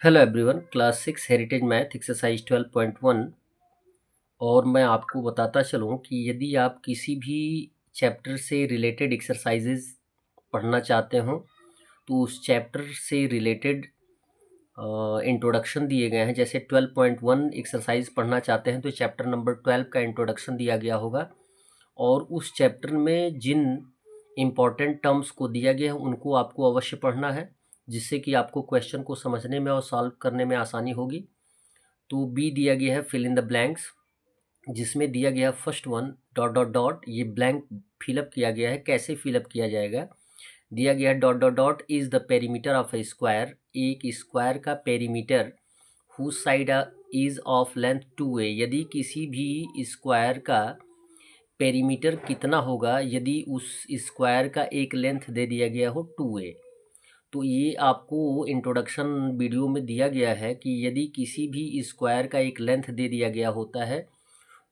Hello everyone, class 6 heritage math exercise 12.1। और मैं आपको बताता चलूँ कि यदि आप किसी भी चैप्टर से रिलेटेड एक्सरसाइजेज पढ़ना चाहते हो तो उस चैप्टर से रिलेटेड इंट्रोडक्शन दिए गए हैं। जैसे 12.1 एक्सरसाइज पढ़ना चाहते हैं तो चैप्टर नंबर 12 का इंट्रोडक्शन दिया गया होगा, और उस चैप्टर में जिन इम्पॉर्टेंट टर्म्स को दिया गया है उनको आपको अवश्य पढ़ना है, जिससे कि आपको क्वेश्चन को समझने में और सॉल्व करने में आसानी होगी। तो बी दिया गया है फिल इन द ब्लैंक्स, जिसमें दिया गया है first one dot dot dot. ये ब्लैंक फिलअप किया गया है, कैसे फिलअप किया जाएगा। दिया गया है dot dot dot is the perimeter of a square, एक स्क्वायर का perimeter whose side is of length 2a। यदि किसी भी स्क्वायर का पेरीमीटर कितना होगा यदि उस स्क्वायर का एक लेंथ दे दिया गया हो 2a। तो ये आपको इंट्रोडक्शन वीडियो में दिया गया है कि यदि किसी भी स्क्वायर का एक लेंथ दे दिया गया होता है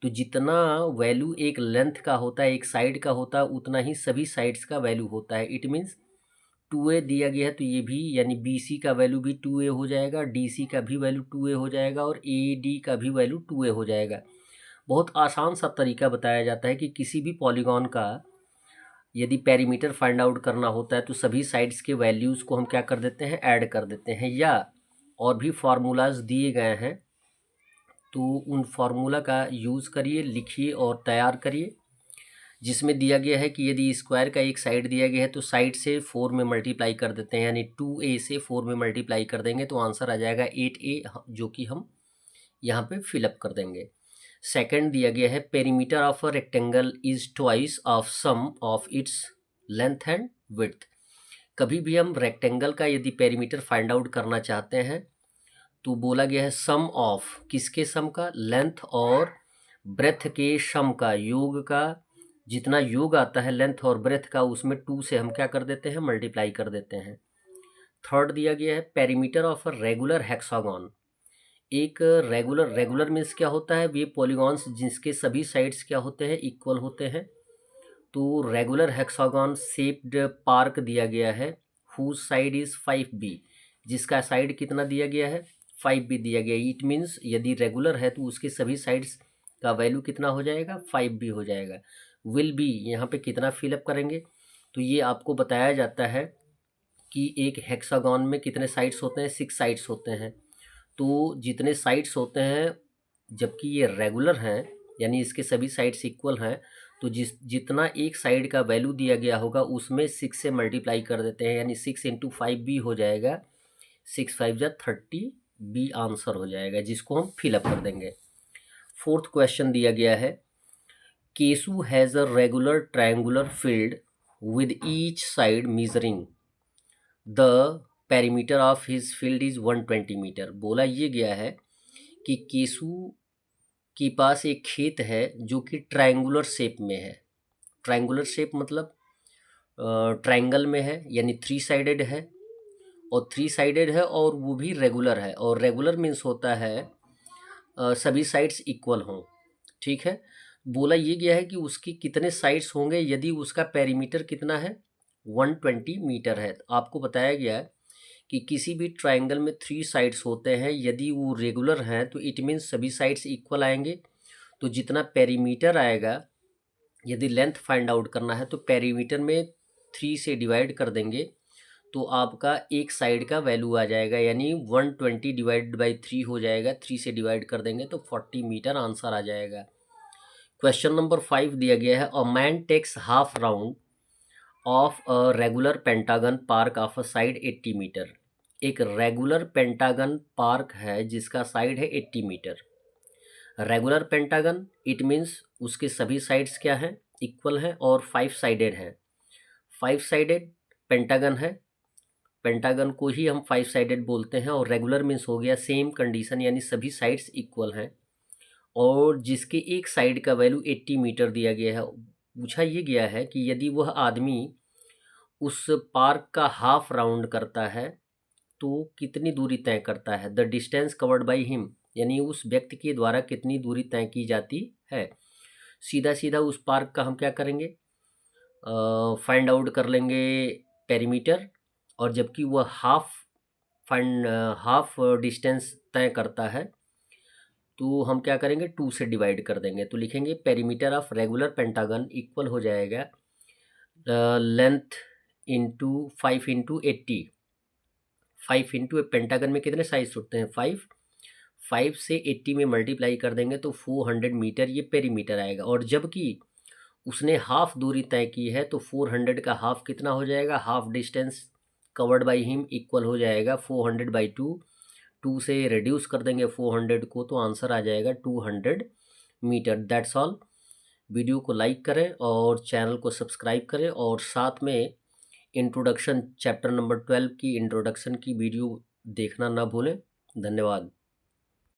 तो जितना वैल्यू एक लेंथ का होता है, एक साइड का होता है, उतना ही सभी साइड्स का वैल्यू होता है। इट मीन्स 2a दिया गया है तो ये भी यानी BC का वैल्यू भी 2a हो जाएगा, DC का भी वैल्यू 2a हो जाएगा और AD का भी वैल्यू 2a हो जाएगा। बहुत आसान सा तरीका बताया जाता है कि किसी भी पॉलीगॉन का यदि पेरीमीटर फाइंड आउट करना होता है तो सभी साइड्स के वैल्यूज़ को हम क्या कर देते हैं, ऐड कर देते हैं। या और भी फार्मूलाज दिए गए हैं तो उन फार्मूला का यूज़ करिए, लिखिए और तैयार करिए। जिसमें दिया गया है कि यदि स्क्वायर का एक साइड दिया गया है तो साइड से 4 में मल्टीप्लाई कर देते हैं, यानी 2a से 4 में मल्टीप्लाई कर देंगे तो आंसर आ जाएगा 8a, जो कि हम यहाँ पे फिलअप कर देंगे। सेकंड दिया गया है perimeter of a rectangle is twice of sum of its length and width. कभी भी हम रेक्टेंगल का यदि पेरीमीटर फाइंड आउट करना चाहते हैं तो बोला गया है सम ऑफ, किसके सम का, लेंथ और ब्रेथ के सम का, योग का। जितना योग आता है लेंथ और ब्रेथ का उसमें 2 से हम क्या कर देते हैं, मल्टीप्लाई कर देते हैं। थर्ड दिया गया है perimeter of a regular hexagon. एक रेगुलर, रेगुलर मीन्स क्या होता है, ये पॉलीगॉन्स जिसके सभी साइड्स क्या होते हैं, इक्वल होते हैं। तो रेगुलर हेक्सागन शेप्ड पार्क दिया गया है हुज साइड इज 5b, जिसका साइड कितना दिया गया है, 5b दिया गया है। इट मीन्स यदि रेगुलर है तो उसके सभी साइड्स का वैल्यू कितना हो जाएगा, 5b हो जाएगा। विल बी यहाँ पे कितना फिलअप करेंगे, तो ये आपको बताया जाता है कि एक हेक्सागन में कितने साइड्स होते हैं, 6 साइड्स होते हैं। तो जितने साइड्स होते हैं, जबकि ये रेगुलर हैं यानी इसके सभी साइड्स इक्वल हैं, तो जितना एक साइड का वैल्यू दिया गया होगा उसमें 6 से मल्टीप्लाई कर देते हैं, यानी 6 इंटू 5b हो जाएगा। 6 5 जा 30, बी आंसर हो जाएगा, जिसको हम फिलअप कर देंगे। फोर्थ क्वेश्चन दिया गया है Kesu has a regular triangular field with each side measuring the perimeter of his field is 120 metre. बोला ये गया है कि केसु के पास एक खेत है जो कि ट्रायंगुलर शेप में है। ट्रायंगुलर शेप मतलब ट्रायंगल में है, यानी 3 साइडेड है, और 3 साइडेड है और वो भी रेगुलर है। और रेगुलर मीन्स होता है सभी साइड्स इक्वल हों। ठीक है, बोला ये गया है कि उसकी कितने साइड्स होंगे यदि उसका पेरीमीटर कितना है, 120 मीटर है। तो आपको बताया गया है कि किसी भी ट्रायंगल में 3 साइड्स होते हैं, यदि वो रेगुलर हैं तो इट मीन्स सभी साइड्स इक्वल आएंगे। तो जितना पेरीमीटर आएगा, यदि लेंथ फाइंड आउट करना है तो पेरीमीटर में 3 से डिवाइड कर देंगे तो आपका एक साइड का वैल्यू आ जाएगा, यानी 120 डिवाइड बाई 3 हो जाएगा। 3 से डिवाइड कर देंगे तो 40 मीटर आंसर आ जाएगा। क्वेश्चन नंबर 5 दिया गया है a man takes half round of a regular pentagon park of a side 80 metre. एक रेगुलर पेंटागन पार्क है जिसका साइड है 80 metre. Regular pentagon it means उसके सभी साइड्स क्या हैं, इक्वल हैं और 5 साइडेड हैं। 5 साइडेड पेंटागन है, पेंटागन को ही हम 5 साइडेड बोलते हैं। और रेगुलर मीन्स हो गया सेम कंडीशन, यानी सभी साइड्स इक्वल हैं और जिसके एक साइड का वैल्यू 80 मीटर दिया गया है। पूछा ये गया है कि यदि वह आदमी उस पार्क का हाफ राउंड करता है तो कितनी दूरी तय करता है, the distance covered by him, यानी उस व्यक्ति के द्वारा कितनी दूरी तय की जाती है। सीधा सीधा उस पार्क का हम क्या करेंगे, फाइंड आउट कर लेंगे पेरीमीटर, और जबकि वह हाफ फाइंड हाफ डिस्टेंस तय करता है, तो हम क्या करेंगे 2 से डिवाइड कर देंगे। तो लिखेंगे perimeter of regular pentagon equal हो जाएगा length into 5 into 80। 5 into pentagon में कितने साइज होते हैं 5, 5 से 80 में मल्टीप्लाई कर देंगे तो 400 मीटर ये पेरीमीटर आएगा। और जबकि उसने हाफ दूरी तय की है तो 400 का हाफ कितना हो जाएगा, half distance covered by him equal हो जाएगा 400 बाई 2। 2 से रिड्यूस कर देंगे 400 को तो आंसर आ जाएगा 200 मीटर। That's all. वीडियो को लाइक करें और चैनल को सब्सक्राइब करें और साथ में इंट्रोडक्शन चैप्टर नंबर 12 की इंट्रोडक्शन की वीडियो देखना ना भूलें। धन्यवाद।